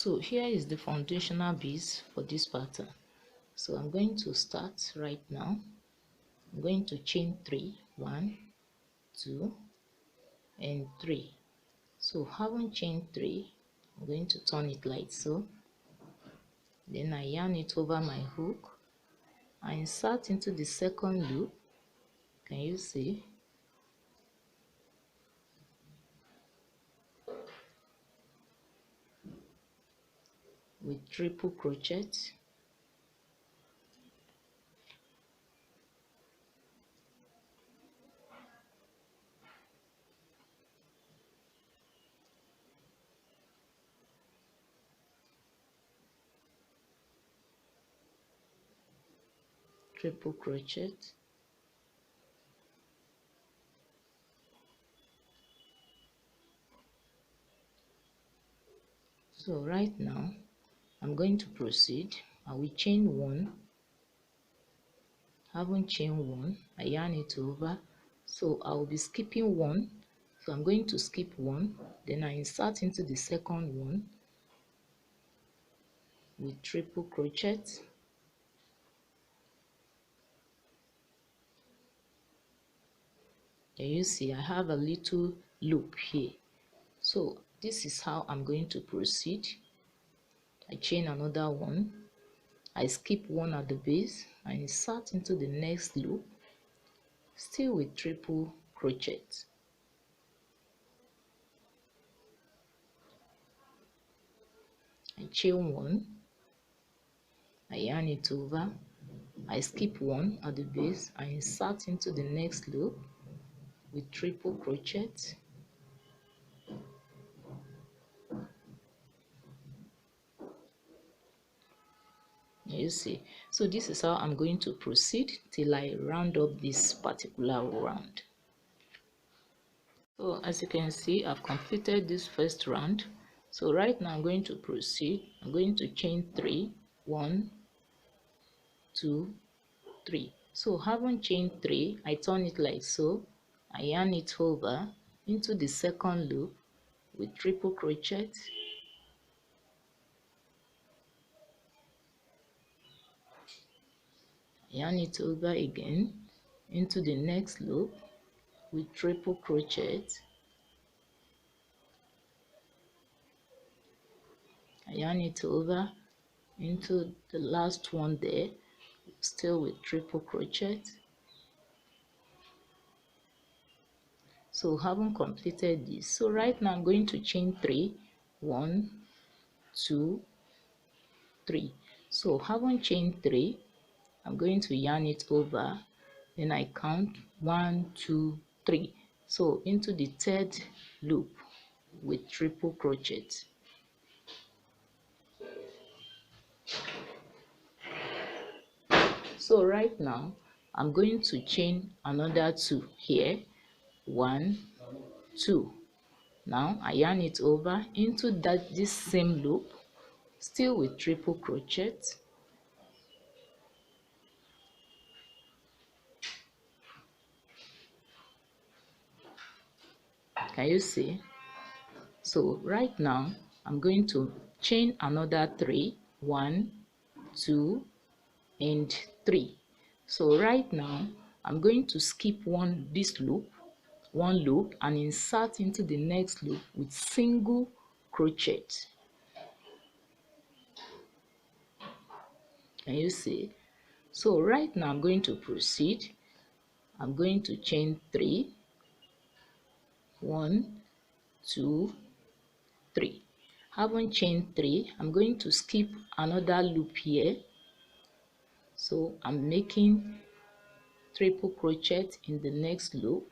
So here is the foundational base for this pattern. So I'm going to start right now. I'm going to chain 3, 1, 2 and 3. So having chained 3, I'm going to turn it like so. Then I yarn it over my hook. I insert into the second loop. Can you see? With triple crochet. Triple crochet. So right now I'm going to proceed. I will chain 1. Haven't chained 1, I yarn it over. So I will be skipping 1. So I'm going to skip 1, then I insert into the second one with triple crochet. Can you see I have a little loop here? So this is how I'm going to proceed. I chain another one, I skip 1 at the base, I insert into the next loop, still with triple crochet. I chain 1, I yarn it over, I skip 1 at the base, I insert into the next loop with triple crochet. You see, so this is how I'm going to proceed till I round up this particular round. So as you can see, I've completed this first round. So right now I'm going to proceed. I'm going to chain 3, 1, 2, 3. So having chained 3, I turn it like so. I yarn it over into the second loop with triple crochet. Yarn it over again into the next loop with triple crochet. Yarn it over into the last one there, still with triple crochet. So having completed this, so right now I'm going to chain 3, 1, 2, 3. So having chained 3, I'm going to yarn it over, then I count 1, 2, 3. So into the third loop with triple crochet. So right now I'm going to chain another 2 here, 1, 2. Now I yarn it over into this same loop, still with triple crochet. Can you see? So right now I'm going to chain another 3, 1, 2 and 3. So right now I'm going to skip one loop and insert into the next loop with single crochet. Can you see? So right now I'm going to proceed. I'm going to chain 3, 1, 2, 3. Having chained 3, I'm going to skip another loop here. So I'm making triple crochet in the next loop.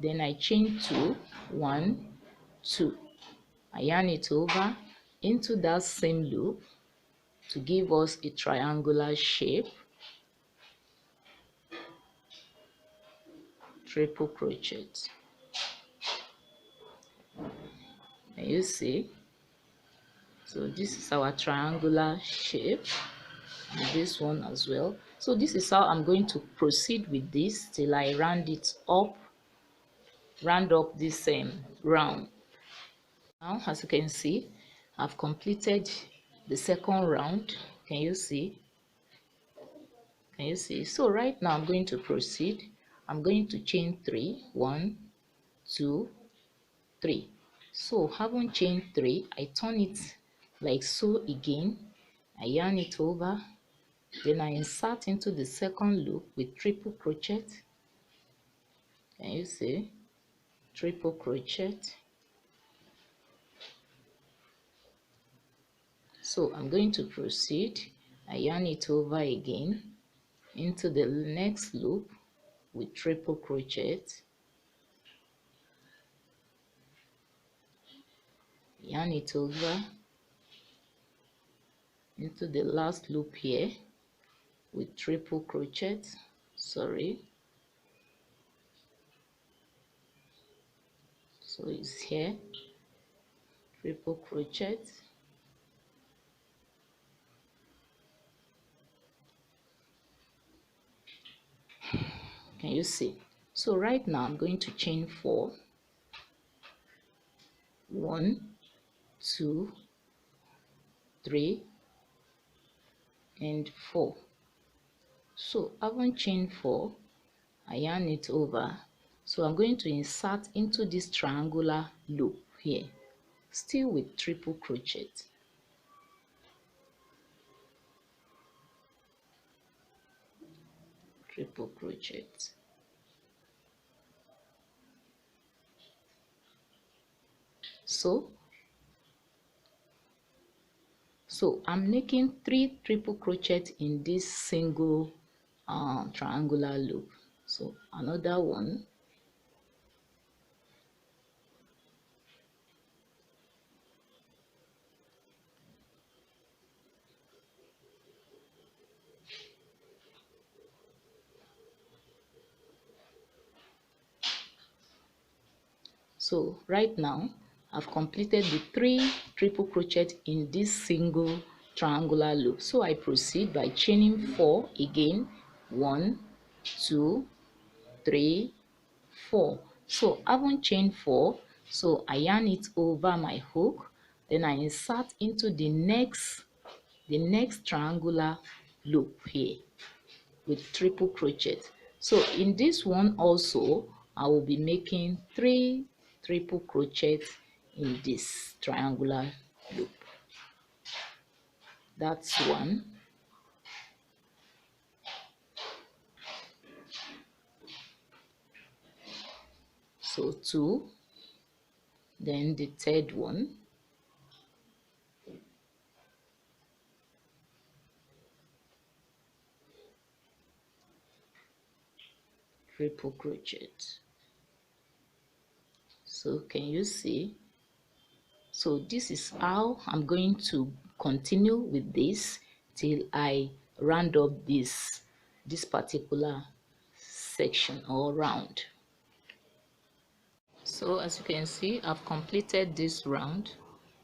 Then I chain 2, 1, 2. I yarn it over into that same loop to give us a triangular shape. Triple crochet. Can you see? So this is our triangular shape, and this one as well. So this is how I'm going to proceed with this till I round it up round up this round. Now, as you can see, I've completed the second round. Can you see? Can you see? So right now I'm going to proceed. I'm going to chain 3. 1, 2, 3. So having chained 3, I turn it like so again. I yarn it over, then I insert into the second loop with triple crochet. Can you see? Triple crochet. So I'm going to proceed. I yarn it over again into the next loop with triple crochet, yarn it over into the last loop here with triple crochet. Sorry, so it's here, triple crochet. Can you see? So right now I'm going to chain 4. 1, 2, 3, and 4. So having chained 4, I yarn it over. So I'm going to insert into this triangular loop here, still with triple crochet. Triple crochet. So I'm making 3 triple crochet in this single triangular loop. So another one, so right now I've completed the 3 triple crochet in this single triangular loop. So I proceed by chaining 4 again. 1, 2, 3, 4. So having chained 4, so I yarn it over my hook, then I insert into the next triangular loop here with triple crochet. So in this one also I will be making 3 triple crochet in this triangular loop. That's 1. So 2, then the third one, triple crochet. So can you see? So this is how I'm going to continue with this till I round up this particular section or round. So as you can see, I've completed this round.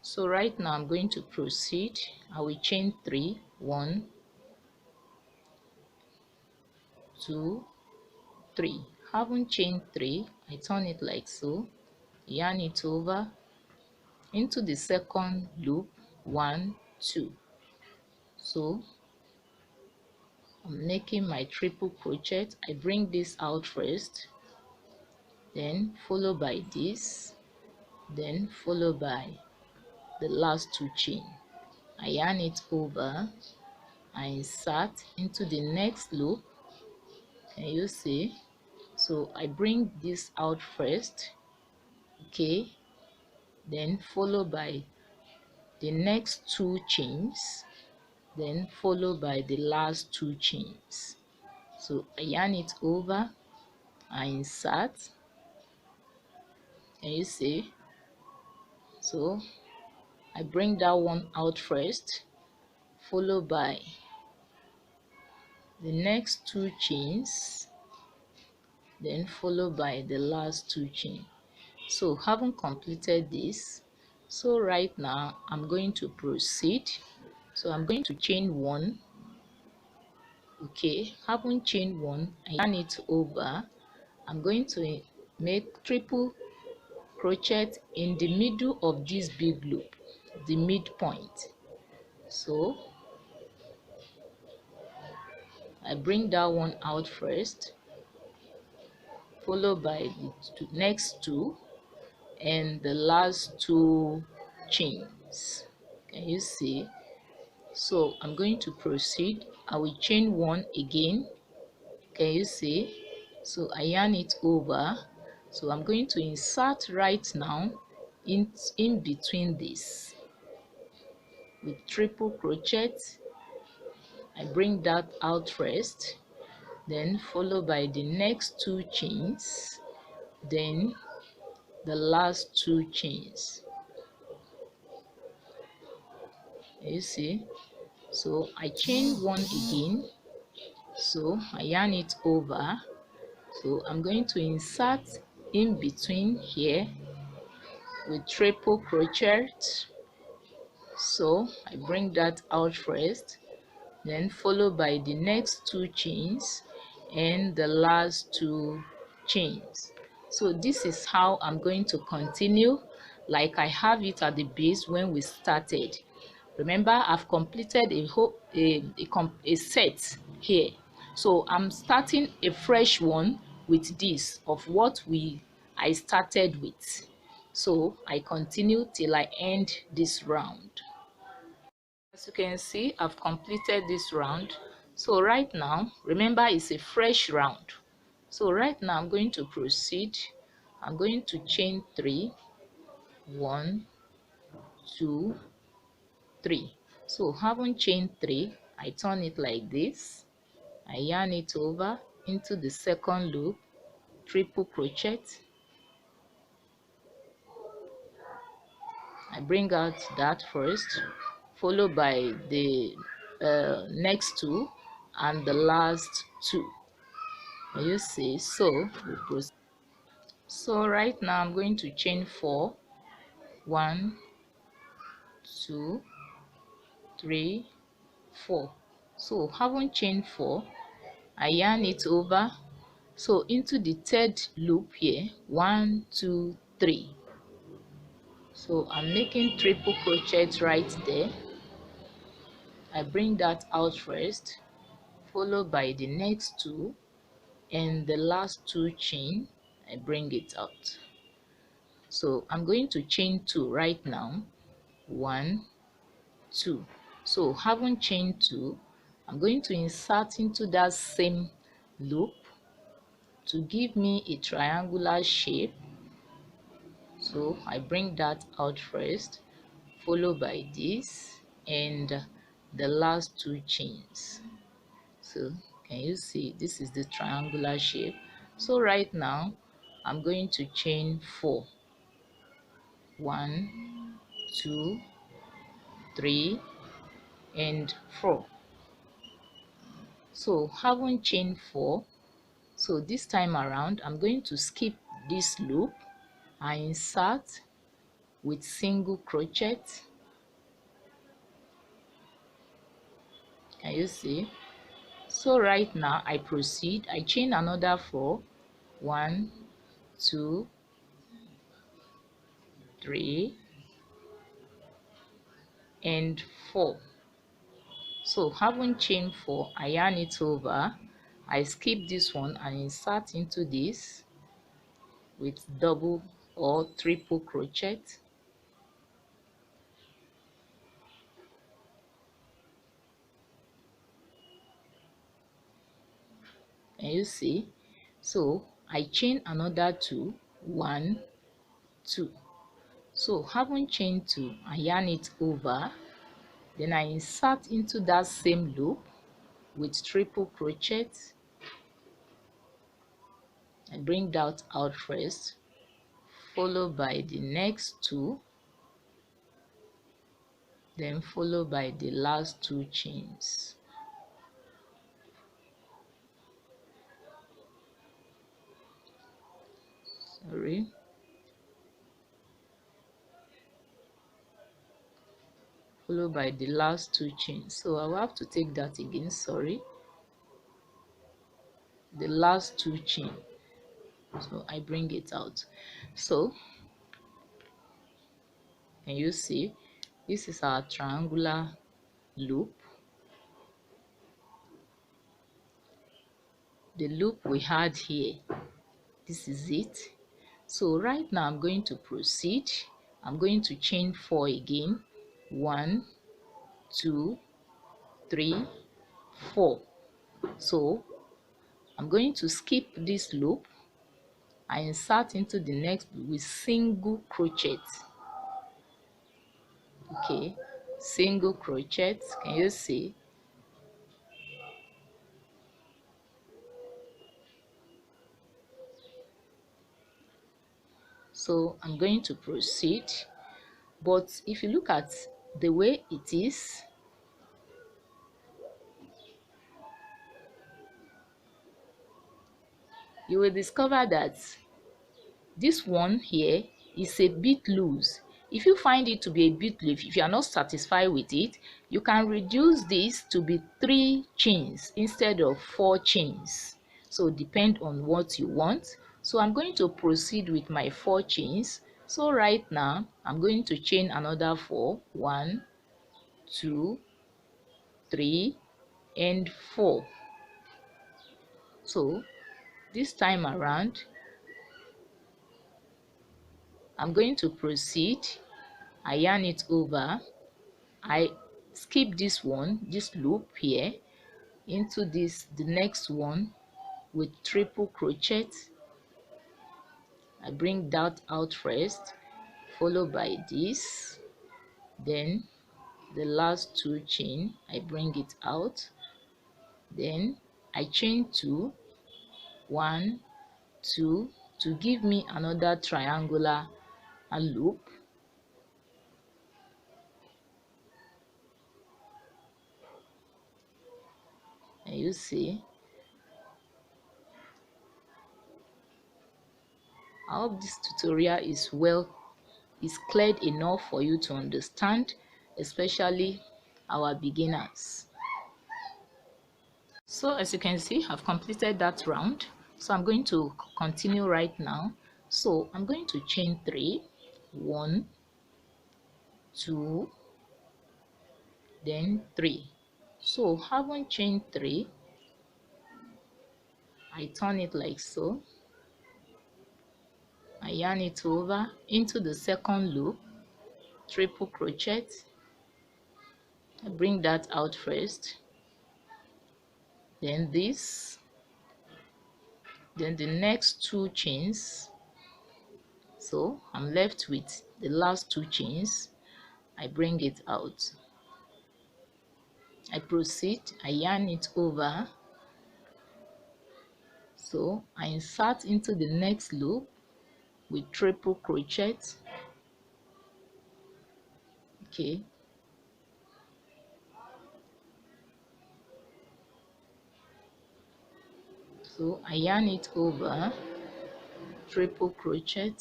So right now I'm going to proceed. I will chain 3. 1, 2, 3. Having chained 3, I turn it like so, yarn it over into the second loop. 1, 2. So I'm making my triple crochet. I bring this out first, then follow by this, then follow by the last 2 chain. I yarn it over, I insert into the next loop. Can you see? So I bring this out first, okay, then follow by the next 2 chains, then follow by the last 2 chains. So I yarn it over, I insert. Can you see? So I bring that one out first, followed by the next 2 chains, then followed by the last 2 chains. So having completed this, so right now I'm going to proceed. So I'm going to chain 1. Okay, having chained 1, I yarn it over. I'm going to make triple crochet in the middle of this big loop, the midpoint. So I bring that one out first, followed by the next two and the last two chains. Can you see? So I'm going to proceed. I will chain one again. Can you see? So I yarn it over. So I'm going to insert right now in between this with triple crochet. I bring that out first, then followed by the next two chains, then the last two chains. You see? So I chain one again, so I yarn it over. So I'm going to insert in between here with triple crochet. So I bring that out first, then followed by the next two chains and the last two chains. So this is how I'm going to continue, like I have it at the base when we started. Remember, I've completed a set here, so I'm starting a fresh one with this of what I started with. So I continue till I end this round. As you can see, I've completed this round. So right now, remember, it's a fresh round. So right now I'm going to proceed. I'm going to chain 3, 1, 2, 3. So having chain 3, I turn it like this. I yarn it over into the second loop, triple crochet. I bring out that first, followed by the next two and the last two. You see, so we proceed. So right now I'm going to chain 4, 1, 2, 3, 4. So having chained 4, I yarn it over, so into the third loop here, 1, 2, 3. So I'm making triple crochet right there. I bring that out first, followed by the next two and the last two chain. I bring it out. So I'm going to chain 2 right now, 1, 2. So having chained 2, I'm going to insert into that same loop to give me a triangular shape. So I bring that out first, followed by this and the last two chains. So can you see, this is the triangular shape. So right now I'm going to chain 4, 1, 2, 3 and 4. So having chained 4, so this time around I'm going to skip this loop. I insert with single crochet. Can you see? So right now I proceed. I chain another 4, 1, 2, 3 and 4. So having chained 4, I yarn it over. I skip this one and insert into this with double or triple crochet. Can you see? So I chain another 2, 1, 2. So having chained 2, I yarn it over, then I insert into that same loop with triple crochet. I bring that out first, followed by the next two, then followed by the last two chains. Sorry. Followed by the last two chains. So I will have to take that again, sorry. The last two chains. So I bring it out. So can you see, this is our triangular loop, the loop we had here. This is it. So right now I'm going to proceed. I'm going to chain 4 again. 1, 2, 3, 4. So I'm going to skip this loop. I insert into the next with single crochet. Okay, single crochet. Can you see? So I'm going to proceed, but if you look at the way it is, you will discover that this one here is a bit loose. If you find it to be a bit loose, if you are not satisfied with it, you can reduce this to be 3 chains instead of 4 chains. So depend on what you want. So I'm going to proceed with my 4 chains. So right now I'm going to chain another 4. 1, 2, 3, and 4. So this time around I'm going to proceed. I yarn it over. I skip this one, this loop here, into the next one with triple crochet. I bring that out first, followed by this, then the last 2 chain, I bring it out, then I chain 2, 1, 2, to give me another triangular loop. And you see, I hope this tutorial is clear enough for you to understand, especially our beginners. So as you can see, I've completed that round. So I'm going to continue right now. So I'm going to chain 3, 1, 2, then 3. So having chain 3, I turn it like so. I yarn it over into the second loop, triple crochet. I bring that out first, then this, then the next 2 chains. So I'm left with the last 2 chains. I bring it out. I proceed, I yarn it over. So I insert into the next loop with triple crochet. Okay. So I yarn it over, triple crochet.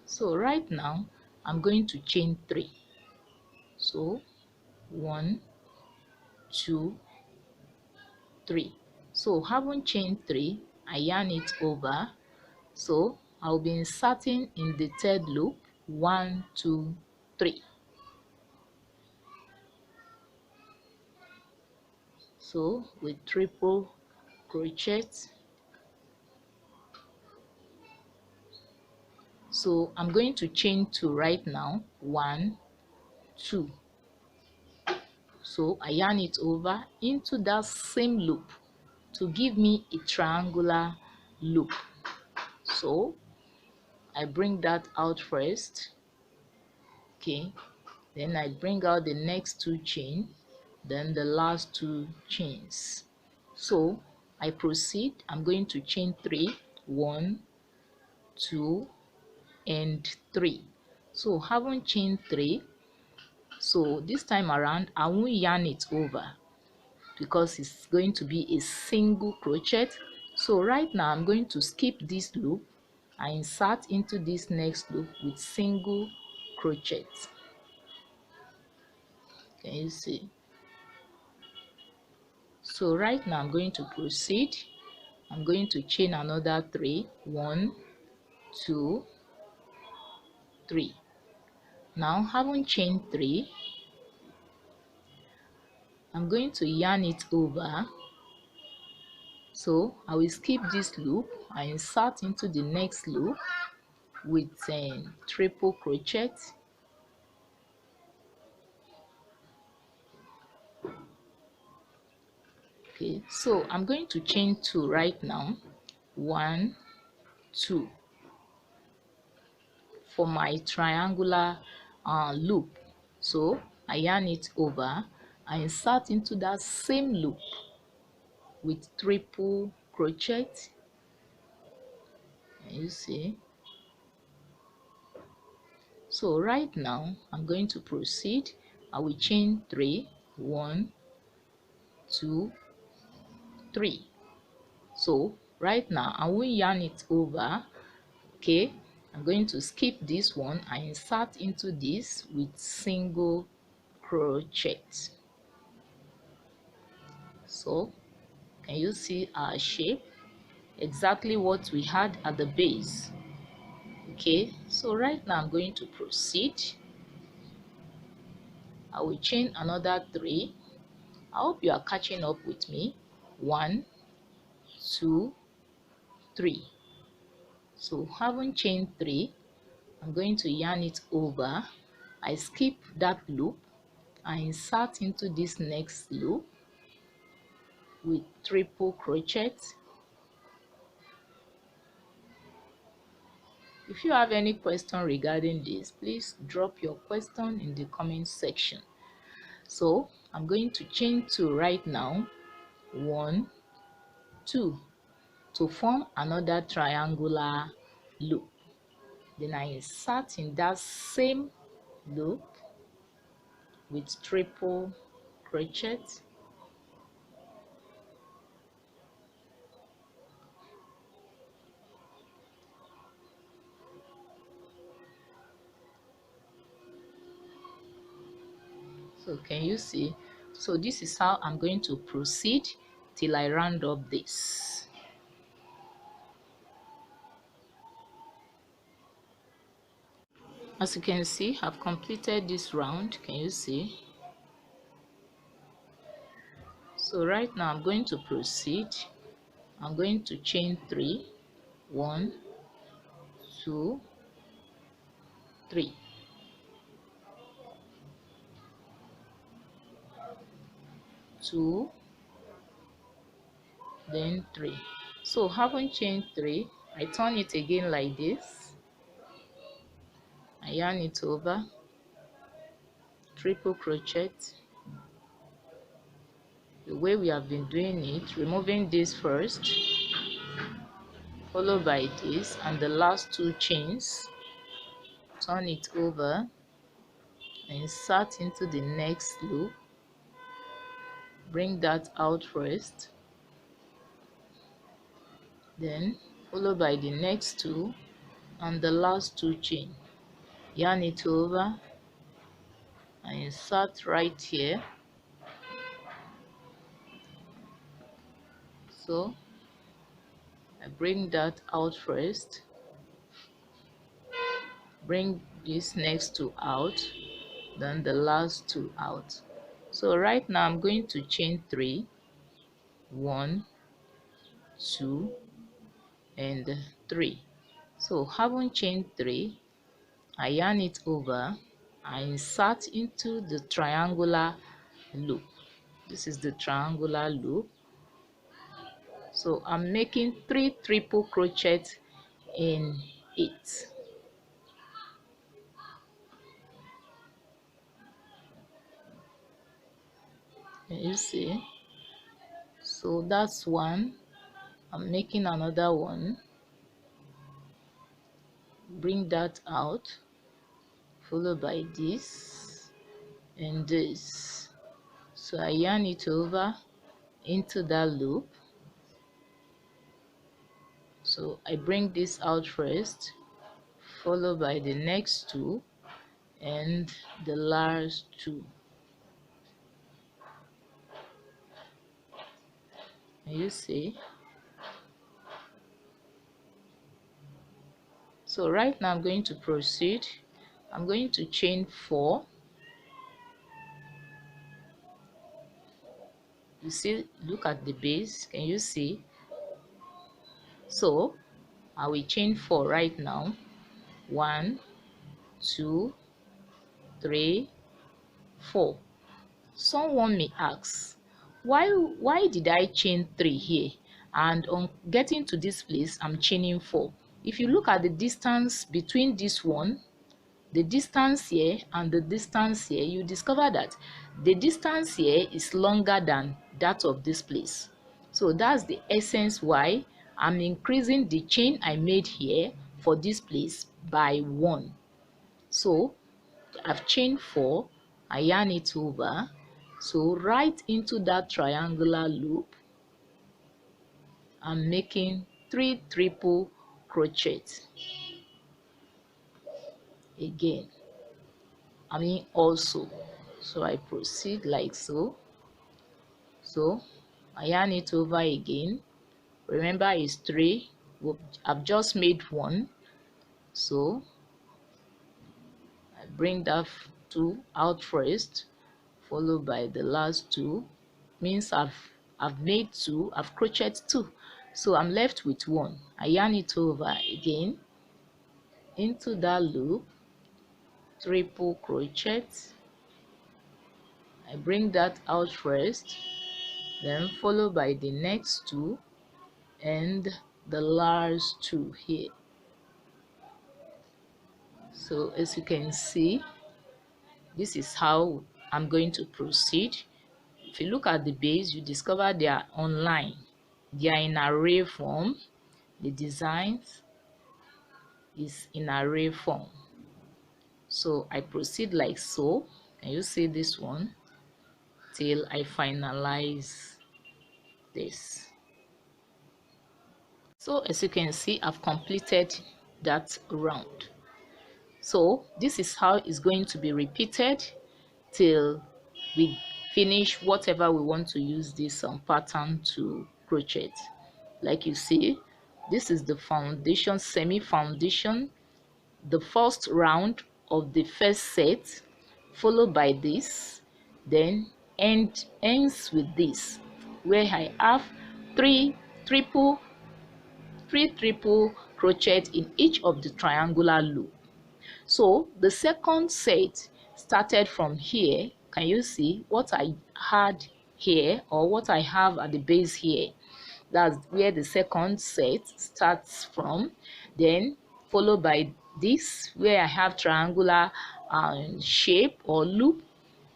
So right now I'm going to chain 3. So 1, 2, 3. So having chain 3, I yarn it over. So I'll be inserting in the third loop, 1, 2, 3. So with triple crochet. So I'm going to chain 2 right now, 1, 2. So I yarn it over into that same loop to give me a triangular loop. So I bring that out first. Okay, then I bring out the next 2 chains, then the last 2 chains. So I proceed. I'm going to chain 3, 1, 2, and 3. So having chain 3, so this time around I won't yarn it over because it's going to be a single crochet. So right now I'm going to skip this loop. I insert into this next loop with single crochet. Can you see? So right now I'm going to proceed. I'm going to chain another 3. 1, 2, 3. Now having chained 3, I'm going to yarn it over. So I will skip this loop and insert into the next loop with triple crochet. Okay, so I'm going to chain 2 right now. 1, 2 for my triangular loop. So I yarn it over, I insert into that same loop with triple crochet. You see. So right now I'm going to proceed. I will chain 3. 1, 2, 3. So right now I will yarn it over. Okay, I'm going to skip this one and insert into this with single crochet. So can you see our shape? Exactly what we had at the base. Okay, so right now I'm going to proceed. I will chain another 3. I hope you are catching up with me. 1, 2, 3. So having chained 3, I'm going to yarn it over. I skip that loop. I insert into this next loop with triple crochet. If you have any question regarding this, please drop your question in the comment section. So I'm going to chain 2 right now. 1, 2 to form another triangular loop. Then I insert in that same loop with triple crochet. So can you see? So this is how I'm going to proceed till I round up this. As you can see, I've completed this round. Can you see? So right now I'm going to proceed. I'm going to chain 3. 1, 2, 3. 2, then 3. So having chained 3, I turn it again like this. I yarn it over, triple crochet, the way we have been doing it, removing this first, followed by this, and the last 2 chains. Turn it over, insert into the next loop, bring that out first, then followed by the next 2 and the last 2 chain. Yarn it over and insert right here. So I bring that out first, bring this next 2 out, then the last 2 out. So right now I'm going to chain 3. 1, 2, and 3. So having chained 3, I yarn it over, I insert into the triangular loop. This is the triangular loop. So I'm making 3 triple crochet in it. Can you see? So that's one. I'm making another one. Bring that out, followed by this and this. So I yarn it over into that loop. So I bring this out first, followed by the next 2 and the last 2. Can you see? So right now I'm going to proceed. I'm going to chain 4. You see, look at the base. Can you see? So I will chain 4 right now. 1, 2, 3, 4. Someone may ask, why did I chain 3 here, and on getting to this place I'm chaining 4? If you look at the distance between this one, the distance here, and the distance here, you discover that the distance here is longer than that of this place. So that's the essence why I'm increasing the chain I made here for this place by 1. So I've chained 4, I yarn it over, so right into that triangular loop I'm making 3 triple crochets. Again, also, so I proceed like so. So I yarn it over again. Remember, it's 3. I've just made 1, so I bring that 2 out first, followed by the last 2. Means I've made 2, I've crocheted 2, so I'm left with 1. I yarn it over again into that loop, triple crochet. I bring that out first, then followed by the next 2 and the last 2 here. So as you can see, this is how I'm going to proceed. If you look at the base, you discover they are online, they are in array form. The designs is in array form. So I proceed like so. Can you see this one? Till I finalize this. So as you can see, I've completed that round. So this is how it's going to be repeated till we finish whatever we want to use this pattern to crochet. Like you see, this is the foundation, semi foundation, the first round of the first set, followed by this, then ends with this, where I have 3 triple crochet in each of the triangular loop. So the second set started from here. Can you see what I had here, or what I have at the base here? That's where the second set starts from, then followed by this, where I have triangular shape or loop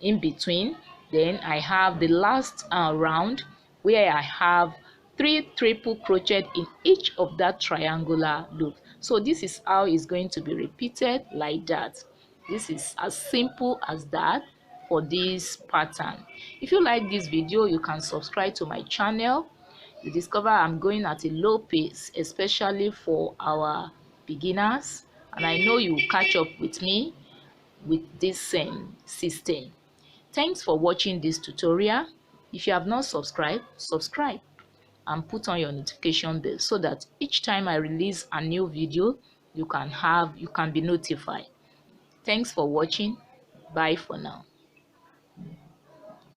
in between. Then I have the last round, where I have 3 triple crochet in each of that triangular loop. So this is how it's going to be repeated like that. This is as simple as that for this pattern. If you like this video, you can subscribe to my channel. You discover I'm going at a low pace, especially for our beginners, and I know you will catch up with me with this same system. Thanks for watching this tutorial. If you have not subscribed, subscribe and put on your notification bell so that each time I release a new video, you can be notified. Thanks for watching. Bye for now.